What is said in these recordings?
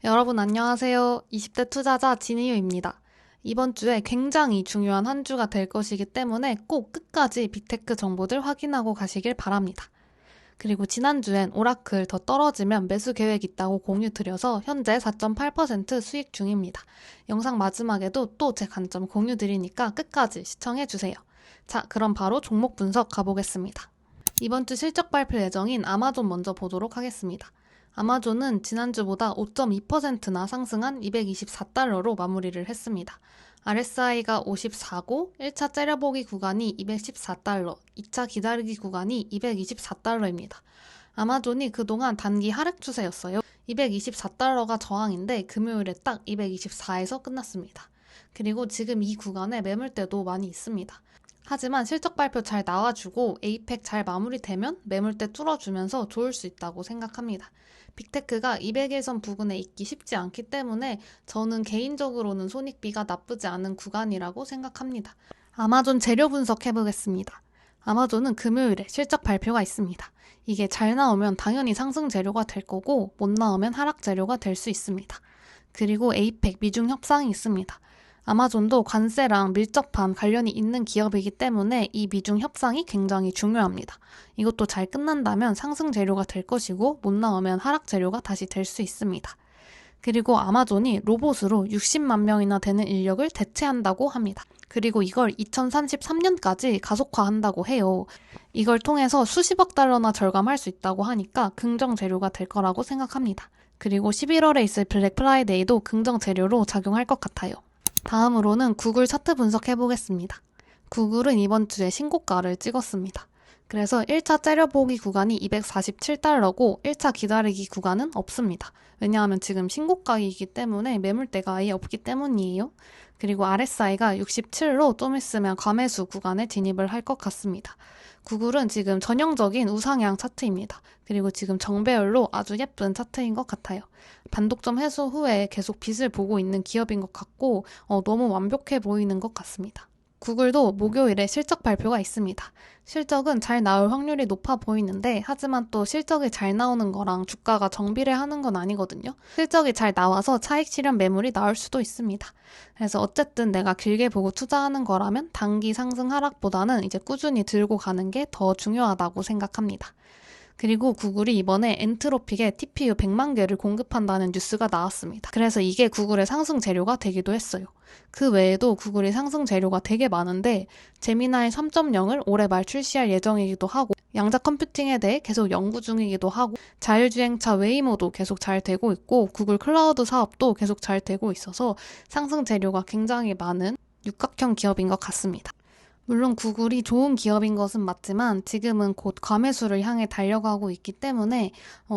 여러분 안녕하세요. 20대 투자자 진희유입니다. 이번 주에 굉장히 중요한 한 주가 될 것이기 때문에 꼭 끝까지 빅테크 정보들 확인하고 가시길 바랍니다. 그리고 지난주엔 오라클 더 떨어지면 매수 계획 있다고 공유 드려서 현재 4.8% 수익 중입니다. 영상 마지막에도 또 제 관점 공유 드리니까 끝까지 시청해주세요. 자, 그럼 바로 종목 분석 가보겠습니다. 이번 주 실적 발표 예정인 아마존 먼저 보도록 하겠습니다. 아마존은 지난주보다 5.2%나 상승한 224달러로 마무리를 했습니다. RSI가 54고 1차 째려보기 구간이 214달러, 2차 기다리기 구간이 224달러입니다. 아마존이 그동안 단기 하락 추세였어요. 224달러가 저항인데 금요일에 딱 224에서 끝났습니다. 그리고 지금 이 구간에 매물대도 많이 있습니다. 하지만 실적 발표 잘 나와주고 에이펙 잘 마무리되면 매물대 뚫어주면서 좋을 수 있다고 생각합니다. 빅테크가 200일선 부근에 있기 쉽지 않기 때문에 저는 개인적으로는 손익비가 나쁘지 않은 구간이라고 생각합니다. 아마존 재료 분석해보겠습니다. 아마존은 금요일에 실적 발표가 있습니다. 이게 잘 나오면 당연히 상승 재료가 될 거고 못 나오면 하락 재료가 될 수 있습니다. 그리고 에이펙 미중 협상이 있습니다. 아마존도 관세랑 밀접한 관련이 있는 기업이기 때문에 이 미중 협상이 굉장히 중요합니다. 이것도 잘 끝난다면 상승 재료가 될 것이고 못 나오면 하락 재료가 다시 될 수 있습니다. 그리고 아마존이 로봇으로 60만 명이나 되는 인력을 대체한다고 합니다. 그리고 이걸 2033년까지 가속화한다고 해요. 이걸 통해서 수십억 달러나 절감할 수 있다고 하니까 긍정 재료가 될 거라고 생각합니다. 그리고 11월에 있을 블랙 프라이데이도 긍정 재료로 작용할 것 같아요. 다음으로는 구글 차트 분석해보겠습니다. 구글은 이번 주에 신고가를 찍었습니다. 그래서 1차 째려보기 구간이 247달러고 1차 기다리기 구간은 없습니다. 왜냐하면 지금 신고가이기 때문에 매물대가 아예 없기 때문이에요. 그리고 RSI가 67로 좀 있으면 과매수 구간에 진입을 할 것 같습니다. 구글은 지금 전형적인 우상향 차트입니다. 그리고 지금 정배열로 아주 예쁜 차트인 것 같아요. 반독점 해소 후에 계속 빛을 보고 있는 기업인 것 같고 너무 완벽해 보이는 것 같습니다. 구글도 목요일에 실적 발표가 있습니다. 실적은 잘 나올 확률이 높아 보이는데 하지만 또 실적이 잘 나오는 거랑 주가가 정비례하는 건 아니거든요. 실적이 잘 나와서 차익 실현 매물이 나올 수도 있습니다. 그래서 어쨌든 내가 길게 보고 투자하는 거라면 단기 상승 하락보다는 이제 꾸준히 들고 가는 게 더 중요하다고 생각합니다. 그리고 구글이 이번에 엔트로픽에 TPU 100만 개를 공급한다는 뉴스가 나왔습니다. 그래서 이게 구글의 상승 재료가 되기도 했어요. 그 외에도 구글이 상승 재료가 되게 많은데 제미나이 3.0을 올해 말 출시할 예정이기도 하고 양자 컴퓨팅에 대해 계속 연구 중이기도 하고 자율주행차 웨이모도 계속 잘 되고 있고 구글 클라우드 사업도 계속 잘 되고 있어서 상승 재료가 굉장히 많은 육각형 기업인 것 같습니다. 물론 구글이 좋은 기업인 것은 맞지만 지금은 곧 과매수를 향해 달려가고 있기 때문에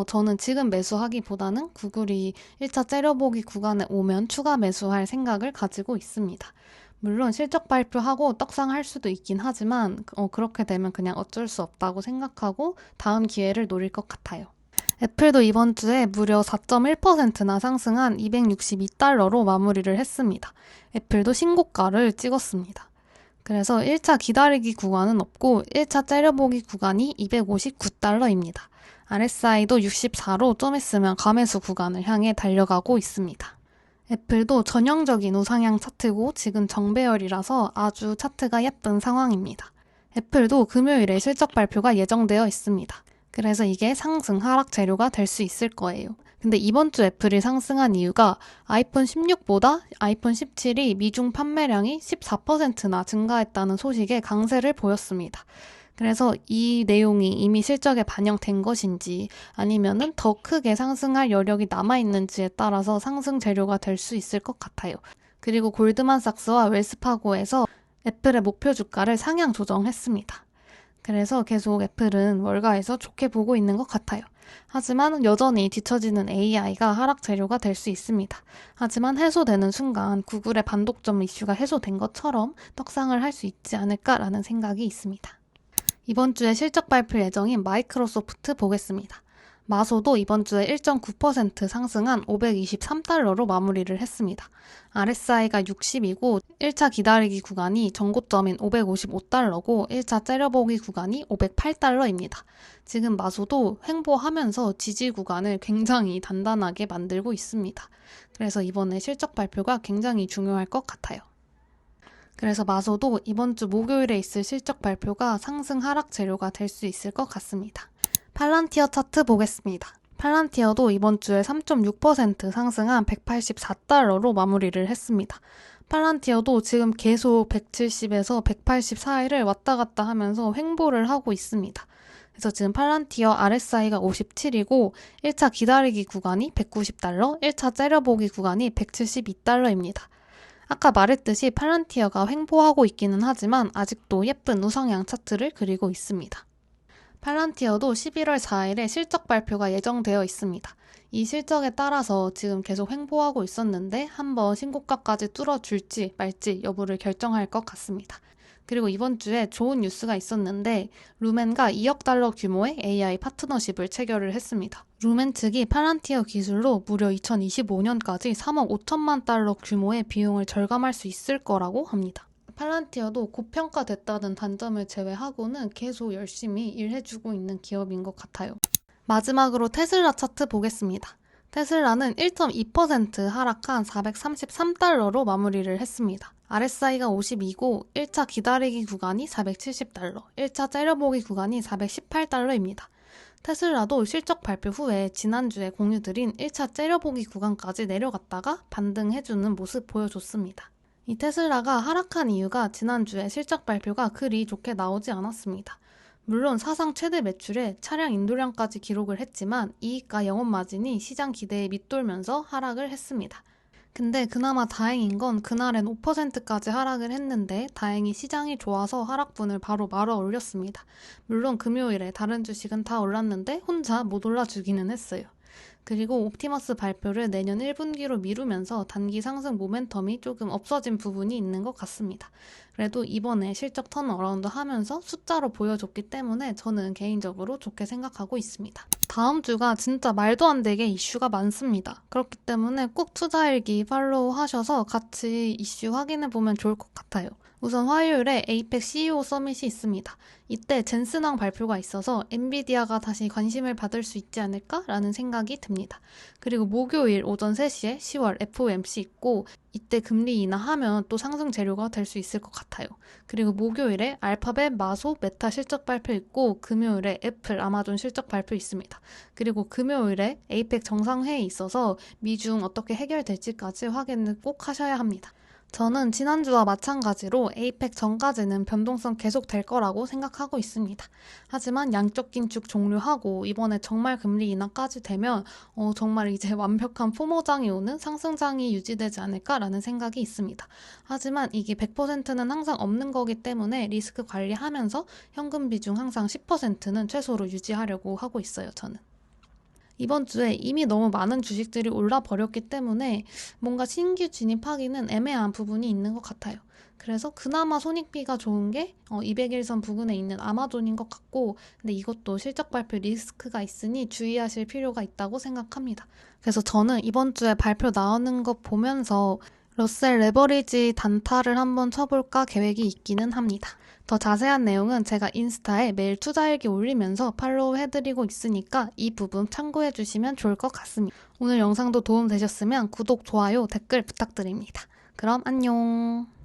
저는 지금 매수하기보다는 구글이 1차 째려보기 구간에 오면 추가 매수할 생각을 가지고 있습니다. 물론 실적 발표하고 떡상할 수도 있긴 하지만 그렇게 되면 그냥 어쩔 수 없다고 생각하고 다음 기회를 노릴 것 같아요. 애플도 이번 주에 무려 4.1%나 상승한 262달러로 마무리를 했습니다. 애플도 신고가를 찍었습니다. 그래서 1차 기다리기 구간은 없고 1차 째려보기 구간이 259달러입니다. RSI도 64로 좀 있으면 과매수 구간을 향해 달려가고 있습니다. 애플도 전형적인 우상향 차트고 지금 정배열이라서 아주 차트가 예쁜 상황입니다. 애플도 금요일에 실적 발표가 예정되어 있습니다. 그래서 이게 상승 하락 재료가 될 수 있을 거예요. 근데 이번 주 애플이 상승한 이유가 아이폰 16보다 아이폰 17이 미중 판매량이 14%나 증가했다는 소식에 강세를 보였습니다. 그래서 이 내용이 이미 실적에 반영된 것인지 아니면은 더 크게 상승할 여력이 남아있는지에 따라서 상승 재료가 될 수 있을 것 같아요. 그리고 골드만삭스와 웰스파고에서 애플의 목표 주가를 상향 조정했습니다. 그래서 계속 애플은 월가에서 좋게 보고 있는 것 같아요. 하지만 여전히 뒤처지는 AI가 하락 재료가 될 수 있습니다. 하지만 해소되는 순간 구글의 반독점 이슈가 해소된 것처럼 떡상을 할 수 있지 않을까라는 생각이 있습니다. 이번 주에 실적 발표 예정인 마이크로소프트 보겠습니다. 마소도 이번 주에 1.9% 상승한 523달러로 마무리를 했습니다. RSI가 60이고 1차 기다리기 구간이 전고점인 555달러고 1차 째려보기 구간이 508달러입니다. 지금 마소도 횡보하면서 지지 구간을 굉장히 단단하게 만들고 있습니다. 그래서 이번에 실적 발표가 굉장히 중요할 것 같아요. 그래서 마소도 이번 주 목요일에 있을 실적 발표가 상승 하락 재료가 될 수 있을 것 같습니다. 팔란티어 차트 보겠습니다. 팔란티어도 이번 주에 3.6% 상승한 184달러로 마무리를 했습니다. 팔란티어도 지금 계속 170에서 180 사이를 왔다 갔다 하면서 횡보를 하고 있습니다. 그래서 지금 팔란티어 RSI가 57이고 1차 기다리기 구간이 190달러, 1차 째려보기 구간이 172달러입니다. 아까 말했듯이 팔란티어가 횡보하고 있기는 하지만 아직도 예쁜 우상향 차트를 그리고 있습니다. 팔란티어도 11월 4일에 실적 발표가 예정되어 있습니다. 이 실적에 따라서 지금 계속 횡보하고 있었는데 한번 신고가까지 뚫어줄지 말지 여부를 결정할 것 같습니다. 그리고 이번 주에 좋은 뉴스가 있었는데 루멘과 2억 달러 규모의 AI 파트너십을 체결을 했습니다. 루멘 측이 팔란티어 기술로 무려 2025년까지 3억 5천만 달러 규모의 비용을 절감할 수 있을 거라고 합니다. 팔란티어도 고평가됐다는 단점을 제외하고는 계속 열심히 일해주고 있는 기업인 것 같아요. 마지막으로 테슬라 차트 보겠습니다. 테슬라는 1.2% 하락한 433달러로 마무리를 했습니다. RSI가 52고 1차 기다리기 구간이 470달러, 1차 째려보기 구간이 418달러입니다. 테슬라도 실적 발표 후에 지난주에 공유드린 1차 째려보기 구간까지 내려갔다가 반등해주는 모습 보여줬습니다. 이 테슬라가 하락한 이유가 지난주에 실적 발표가 그리 좋게 나오지 않았습니다. 물론 사상 최대 매출에 차량 인도량까지 기록을 했지만 이익과 영업마진이 시장 기대에 밑돌면서 하락을 했습니다. 근데 그나마 다행인 건 그날엔 5%까지 하락을 했는데 다행히 시장이 좋아서 하락분을 바로 말아 올렸습니다. 물론 금요일에 다른 주식은 다 올랐는데 혼자 못 올라주기는 했어요. 그리고 옵티머스 발표를 내년 1분기로 미루면서 단기 상승 모멘텀이 조금 없어진 부분이 있는 것 같습니다. 그래도 이번에 실적 턴어라운드 하면서 숫자로 보여줬기 때문에 저는 개인적으로 좋게 생각하고 있습니다. 다음 주가 진짜 말도 안 되게 이슈가 많습니다. 그렇기 때문에 꼭 투자일기 팔로우 하셔서 같이 이슈 확인해보면 좋을 것 같아요. 우선 화요일에 에이펙 CEO 서밋이 있습니다. 이때 젠슨왕 발표가 있어서 엔비디아가 다시 관심을 받을 수 있지 않을까라는 생각이 듭니다. 그리고 목요일 오전 3시에 10월 FOMC 있고 이때 금리 인하하면 또 상승 재료가 될 수 있을 것 같아요. 그리고 목요일에 알파벳, 마소, 메타 실적 발표 있고 금요일에 애플, 아마존 실적 발표 있습니다. 그리고 금요일에 에이펙 정상회의 있어서 미중 어떻게 해결될지까지 확인을 꼭 하셔야 합니다. 저는 지난주와 마찬가지로 에이펙 전까지는 변동성 계속 될 거라고 생각하고 있습니다. 하지만 양적 긴축 종료하고 이번에 정말 금리 인하까지 되면 정말 이제 완벽한 포모장이 오는 상승장이 유지되지 않을까라는 생각이 있습니다. 하지만 이게 100%는 항상 없는 거기 때문에 리스크 관리하면서 현금 비중 항상 10%는 최소로 유지하려고 하고 있어요, 저는. 이번 주에 이미 너무 많은 주식들이 올라버렸기 때문에 뭔가 신규 진입하기는 애매한 부분이 있는 것 같아요. 그래서 그나마 손익비가 좋은 게 200일선 부근에 있는 아마존인 것 같고 근데 이것도 실적 발표 리스크가 있으니 주의하실 필요가 있다고 생각합니다. 그래서 저는 이번 주에 발표 나오는 것 보면서 러셀 레버리지 단타를 한번 쳐볼까 계획이 있기는 합니다. 더 자세한 내용은 제가 인스타에 매일 투자일기 올리면서 팔로우 해드리고 있으니까 이 부분 참고해주시면 좋을 것 같습니다. 오늘 영상도 도움되셨으면 구독, 좋아요, 댓글 부탁드립니다. 그럼 안녕.